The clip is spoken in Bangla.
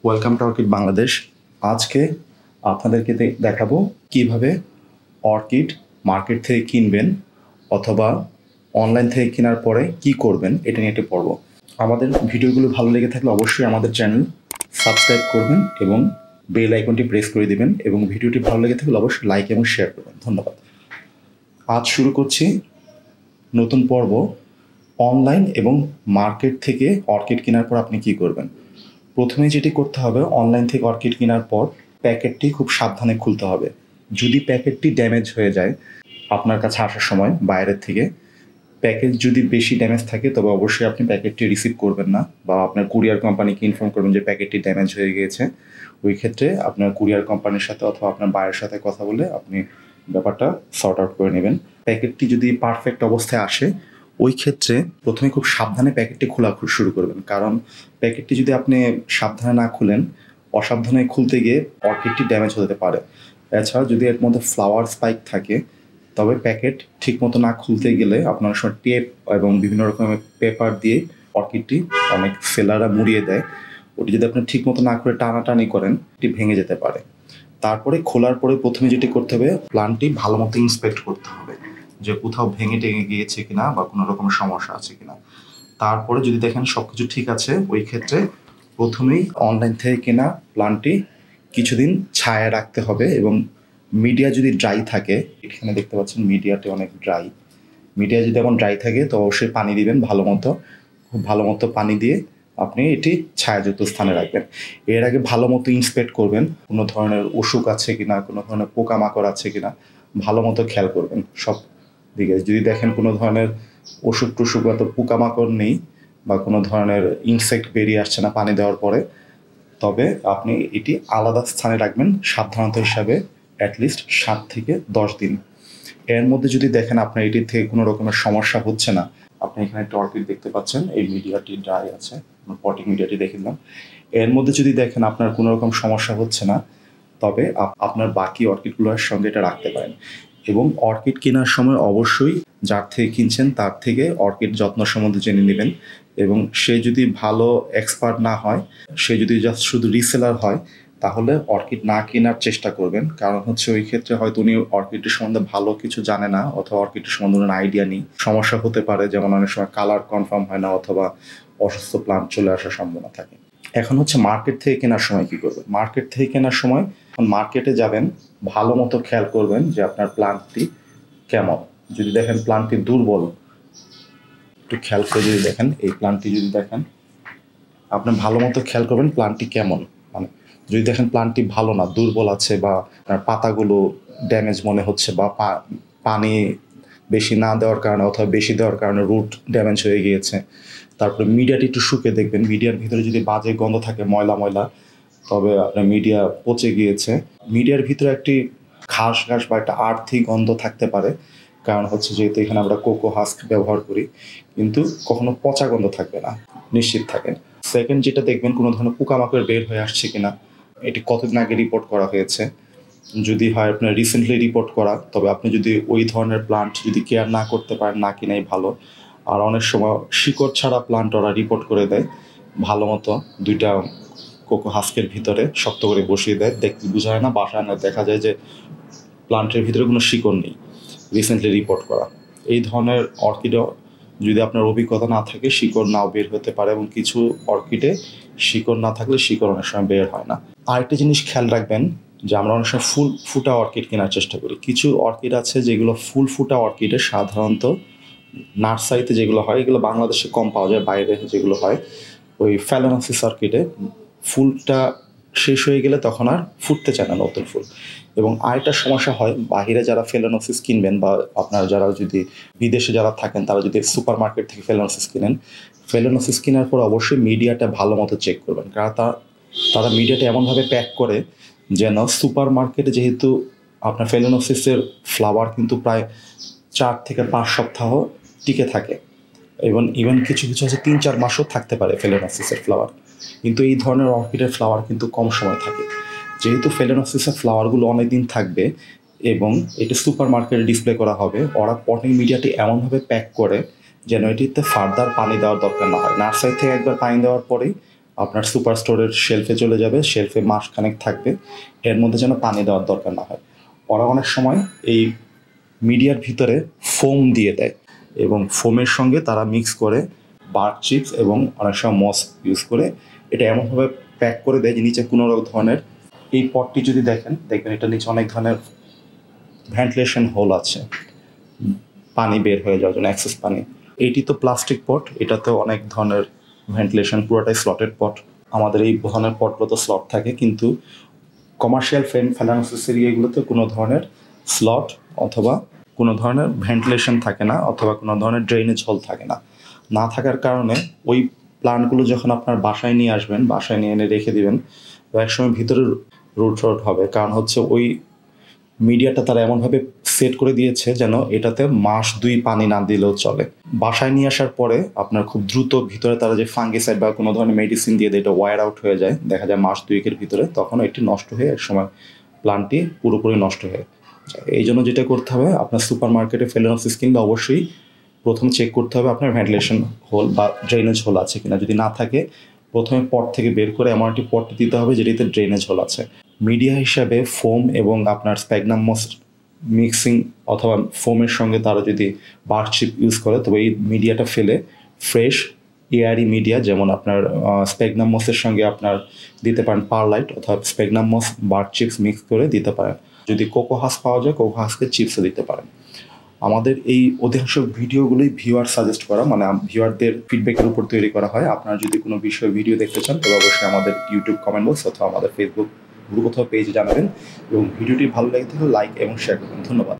Welcome to orchid Bangladesh. আজকে আপনাদেরকে দেখাবো কিভাবে অর্কিড মার্কেট থেকে কিনবেন অথবা অনলাইন থেকে কেনার পরে কি করবেন এটা নিয়ে একটু পড়ব। আমাদের ভিডিওগুলো ভালো লেগে থাকলে অবশ্যই আমাদের চ্যানেল সাবস্ক্রাইব করবেন এবং বেল আইকনটি প্রেস করে দিবেন এবং ভিডিওটি ভালো লেগে থাকলে অবশ্যই লাইক এবং শেয়ার করবেন। ধন্যবাদ। আজ শুরু করছি নতুন পর্ব, অনলাইন এবং মার্কেট থেকে অর্কিড কেনার পর আপনি কি করবেন। প্রথমে যেটি করতে হবে, অনলাইন থেকে অর্কিড কেনার পর প্যাকেটটি খুব সাবধানে খুলতে হবে। যদি প্যাকেটটি ড্যামেজ হয়ে যায় আপনার কাছে আসার সময় বাইরের থেকে, প্যাকেজ যদি বেশি ড্যামেজ থাকে তবে অবশ্যই আপনি প্যাকেটটি রিসিভ করবেন না বা আপনার কুরিয়ার কোম্পানিকে ইনফর্ম করবেন যে প্যাকেটটি ড্যামেজ হয়ে গিয়েছে। ওই ক্ষেত্রে আপনার কুরিয়ার কোম্পানির সাথে অথবা আপনার বায়ের সাথে কথা বলে আপনি ব্যাপারটা সর্ট আউট করে নেবেন। প্যাকেটটি যদি পারফেক্ট অবস্থায় আসে ওই ক্ষেত্রে প্রথমে খুব সাবধানে প্যাকেটটি খোলা শুরু করবেন, কারণ প্যাকেটটি যদি আপনি সাবধানে না খুলেন, অসাবধানে খুলতে গিয়ে অর্কিডটি ড্যামেজ হতে পারে। এছাড়া যদি এর মধ্যে ফ্লাওয়ার স্পাইক থাকে তবে প্যাকেট ঠিকমতো না খুলতে গেলে আপনার সময় টেপ এবং বিভিন্ন রকমের পেপার দিয়ে অর্কিডটি অনেক সেলাররা মুড়িয়ে দেয়। ওটি যদি আপনি ঠিকমতো না করে টানাটানি করেন এটি ভেঙে যেতে পারে। তারপরে খোলার পরে প্রথমে যেটি করতে হবে, প্ল্যান্টটি ভালো মতো ইন্সপেক্ট করতে হবে যে কোথাও ভেঙে টেঙে গিয়েছে কিনা বা কোনো রকমের সমস্যা আছে কিনা। তারপরে যদি দেখেন সব কিছু ঠিক আছে, ওই ক্ষেত্রে প্রথমেই অনলাইন থেকে কেনা প্ল্যান্টটি কিছুদিন ছায়ায় রাখতে হবে এবং মিডিয়া যদি ড্রাই থাকে, এখানে দেখতে পাচ্ছেন মিডিয়াটি অনেক ড্রাই, মিডিয়া যদি এখন ড্রাই থাকে তো অবশ্যই পানি দিবেন ভালো মতো, খুব ভালো মতো পানি দিয়ে আপনি এটি ছায়াযুক্ত স্থানে রাখবেন। এর আগে ভালো মতো ইন্সপেক্ট করবেন কোনো ধরনের অসুখ আছে কিনা, কোনো ধরনের পোকামাকড় আছে কিনা ভালো মতো খেয়াল করবেন সব দিকে। যদি দেখেন কোনো ধরনের অসুখ টসুখ বা পোকামাকড় নেই বা কোনো ধরনের ইনসেক্ট বেরিয়ে আসছে না পানি দেওয়ার পরে, তবে আপনি এটি আলাদা স্থানে রাখবেন সাবধানতা হিসাবে অ্যাটলিস্ট 7 থেকে 10 দিন। এর মধ্যে যদি দেখেন আপনার এটির থেকে কোনো রকমের সমস্যা হচ্ছে না, আপনি এখানে একটা অর্কিড দেখতে পাচ্ছেন, এই মিডিয়াটি ড্রাই আছে, পটিং মিডিয়াটি দেখলাম। এর মধ্যে যদি দেখেন আপনার কোনো রকম সমস্যা হচ্ছে না, তবে আপনার বাকি অর্কিডগুলোর সঙ্গে এটা রাখতে পারেন। এবং অর্কিড কেনার সময় অবশ্যই যার থেকে কিনছেন তার থেকে অর্কিড যত্ন সম্বন্ধে জেনে নেবেন। এবং সে যদি ভালো এক্সপার্ট না হয়, সে যদি জাস্ট শুধু রিসেলার হয়, তাহলে অর্কিড না কেনার চেষ্টা করবেন। কারণ হচ্ছে ওই ক্ষেত্রে হয়তো উনি অর্কিডের সম্বন্ধে ভালো কিছু জানে না অথবা অর্কিডের সম্বন্ধে ওনার আইডিয়া নেই, সমস্যা হতে পারে। যেমন অনেক সময় কালার কনফার্ম হয় না অথবা অসুস্থ প্লান্ট চলে আসার সম্ভাবনা থাকে। এখন হচ্ছে মার্কেট থেকে কেনার সময় কি করবেন। মার্কেট থেকে কেনার সময় মার্কেটে যাবেন, ভালো মতো খেয়াল করবেন যে আপনার প্লান্টটি কেমন। যদি দেখেন প্লান্টটি দুর্বল, একটু খেয়াল করে যদি দেখেন এই প্লান্টটি যদি দেখেন, আপনি ভালো মতো খেয়াল করবেন প্লান্টটি কেমন। মানে যদি দেখেন প্লান্টটি ভালো না, দুর্বল আছে বা পাতাগুলো ড্যামেজ মনে হচ্ছে বা পানি বেশি না দেওয়ার কারণে অথবা বেশি দেওয়ার কারণে রুট ড্যামেজ হয়ে গিয়েছে, তারপরে মিডিয়াটি একটু শুকে দেখবেন, মিডিয়ার ভিতরে যদি বাজে গন্ধ থাকে ময়লা ময়লা, তবে আপনার মিডিয়া পচে গিয়েছে। মিডিয়ার ভিতরে একটি ঘাস ঘাস বা একটা আর্থি গন্ধ থাকতে পারে, কারণ হচ্ছে যেহেতু এখানে আমরা কোকো হাস্ক ব্যবহার করি, কিন্তু কখনো পচা গন্ধ থাকবে না, নিশ্চিত থাকেন। সেকেন্ড যেটা দেখবেন, কোনো ধরনের পোকামাকড় বের হয়ে আসছে কিনা, এটি কতদিন আগে রিপোর্ট করা হয়েছে। যদি হয় আপনার রিসেন্টলি রিপোর্ট করা, তবে আপনি যদি ওই ধরনের প্লান্ট যদি কেয়ার না করতে পারেন, না কিনাই ভালো। আর অনেক সময় শিকড় ছাড়া প্লান্ট ওরা রিপোর্ট করে দেয়, ভালো মতো 2টা কোকো হাস্কের ভিতরে শক্ত করে বসিয়ে দেয়, দেখতে বোঝা যায় না, বাসায় না দেখা যায় যে প্লান্টের ভিতরে কোনো শিকড় নেই, রিসেন্টলি রিপোর্ট করা। এই ধরনের অর্কিডও যদি আপনার অভিজ্ঞতা না থাকে শিকড় নাও বের হতে পারে, এবং কিছু অর্কিডে শিকড় না থাকলে শিকড় অনেক সময় বের হয় না। আরেকটা জিনিস খেয়াল রাখবেন যে আমরা অনেক সময় ফুল ফুটা অর্কিড কেনার চেষ্টা করি। কিছু অর্কিড আছে যেগুলো ফুল ফুটা অর্কিডে সাধারণত নার্সারিতে যেগুলো হয়, এগুলো বাংলাদেশে কম পাওয়া যায়, বাইরে যেগুলো হয় ওই ফ্যালেনোসিস অর্কিডে ফুলটা শেষ হয়ে গেলে তখন আর ফুটতে চায় না নতুন ফুল। এবং আরেকটা সমস্যা হয়, বাহিরে যারা ফেলেনোসিস কিনবেন বা আপনারা যারা যদি বিদেশে যারা থাকেন তারা যদি সুপার মার্কেট থেকে ফেলেনোসিস কিনেন, ফেলেনোসিস কেনার পর অবশ্যই মিডিয়াটা ভালো মতো চেক করবেন, কারণ তারা মিডিয়াটা এমনভাবে প্যাক করে যেন সুপার মার্কেটে, যেহেতু আপনার ফেলেনোসিসের ফ্লাওয়ার কিন্তু প্রায় 4 থেকে 5 সপ্তাহ টিকে থাকে, এবং ইভেন কিছু কিছু আছে 3-4 মাসও থাকতে পারে ফেলেনোসিসের ফ্লাওয়ার। কিন্তু এই ধরনের অর্কিডের ফ্লাওয়ার কিন্তু কম সময় থাকে। যেহেতু ফেলেনোসিসের ফ্লাওয়ারগুলো অনেক দিন থাকবে এবং এটি সুপার মার্কেটে ডিসপ্লে করা হবে, ওরা পটিং মিডিয়াটি এমনভাবে প্যাক করে যেন এটিতে ফার্দার পানি দেওয়ার দরকার না হয়। নার্সারি থেকে একবার পানি দেওয়ার পরেই আপনার সুপার স্টোরের শেলফে চলে যাবে, শেলফে মাসখানেক থাকবে, এর মধ্যে যেন পানি দেওয়ার দরকার না হয়। ওরা অনেক সময় এই মিডিয়ার ভিতরে ফোম দিয়ে দেয় এবং ফোমের সঙ্গে তারা মিক্স করে বার্ক চিপস এবং অনেক সময় মস ইউজ করে এটা এমনভাবে প্যাক করে দেয় যে নিচে কোনো ধরনের, এই পটটি যদি দেখবেন এটা নিচে অনেক ধরনের ভেন্টিলেশন হোল আছে পানি বের হয়ে যাওয়ার জন্য, অ্যাক্সেস পানি। এইটি তো প্লাস্টিক পট, এটাতেও অনেক ধরনের ভেন্টিলেশন, পুরোটাই স্লটেড পট। আমাদের এই ধরনের পটগুলো তো স্লট থাকে, কিন্তু কমার্শিয়াল ফেলানোসিসের এগুলোতে কোনো ধরনের স্লট অথবা কোনো ধরনের ভেন্টিলেশন থাকে না, অথবা কোনো ধরনের ড্রেনেজ হোল থাকে না। না থাকার কারণে ওই প্লান্টগুলো যখন আপনার বাসায় নিয়ে আসবেন, বাসায় নিয়ে এনে রেখে দিবেন, একসময় ভিতরে রুট হবে। কারণ হচ্ছে ওই মিডিয়াটা তারা এমনভাবে সেট করে দিয়েছে যেন এটাতে মাস 2 পানি না দিলেও চলে। বাসায় নিয়ে আসার পরে আপনার খুব দ্রুত ভিতরে তারা যে ফাঙ্গিসাইড বা কোনো ধরনের মেডিসিন দিয়ে দেয়, এটা ওয়ার আউট হয়ে যায়, দেখা যায় মাস 2 ভিতরে, তখন এটি নষ্ট হয়ে এক সময় প্লান্টটি পুরোপুরি নষ্ট হয়ে যায়। এই জন্য যেটা করতে হবে, আপনার সুপার মার্কেটে ফেলেনোসিস কিনলে অবশ্যই প্রথম চেক করতে হবে আপনার ভেন্টিলেশন হোল বা ড্রেনেজ হোল আছে কিনা। যদি না থাকে, প্রথমে পট থেকে বের করে এমন একটি পট দিতে হবে যেটিতে ড্রেনেজ হোল আছে। মিডিয়া হিসাবে ফোম এবং আপনার স্প্যাগনাম মস মিক্সিং অথবা ফোমের সঙ্গে তারা যদি বার্ক চিপ ইউজ করে, তবে এই মিডিয়াটা ফেলে ফ্রেশ এয়ারি মিডিয়া, যেমন আপনার স্প্যাগনাম মসের সঙ্গে আপনার দিতে পারেন পারলাইট, অথবা স্প্যাগনাম মস বার্ক চিপস মিক্স করে দিতে পারেন। যদি কোকো হাস পাওয়া যায়, কোকো হাসকে চিপসও দিতে পারেন। আমাদের এই অধিকাংশ ভিডিওগুলোই ভিউয়ার সাজেস্ট করা, মানে ভিউয়ারদের ফিডব্যাকের উপর তৈরি করা হয়। আপনারা যদি কোনো বিষয়ে ভিডিও দেখতে চান, তবে অবশ্যই আমাদের ইউটিউব কমেন্ট বক্স অথবা আমাদের ফেসবুক গ্রুপ অথবা পেজে জানাবেন, এবং ভিডিওটি ভালো লেগে থাকলে লাইক এবং শেয়ার করবেন। ধন্যবাদ।